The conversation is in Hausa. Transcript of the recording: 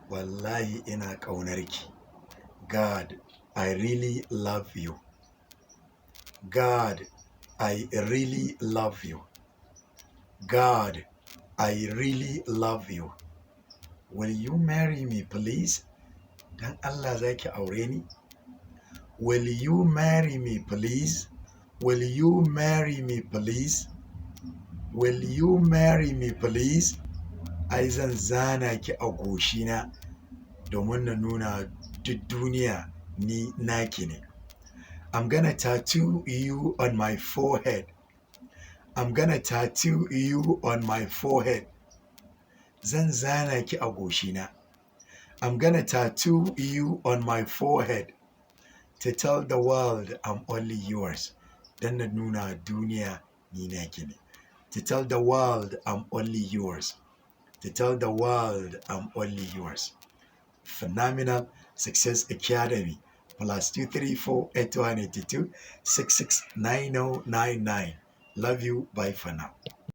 Wallahi ina ƙaunarki. God, I really love you. God, I really love you. God, I really love you. Will you marry me, please? Dan Allah za ki aure ni? Will you marry me, please? Will you marry me, please? Will you marry me, please? Ai zan zana ki a goshina domin na nuna duk duniya ni naki ne. I'm gonna tattoo you on my forehead. I'm gonna tattoo you on my forehead. Zan zana ki a goshina. I'm gonna tattoo you on my forehead to tell the world I'm only yours. Dan na nuna duniya ni naki ne. To tell the world I'm only yours. To tell the world I'm only yours. Phenomenal Success Academy. +234 8182 669099. Love you. Bye for now.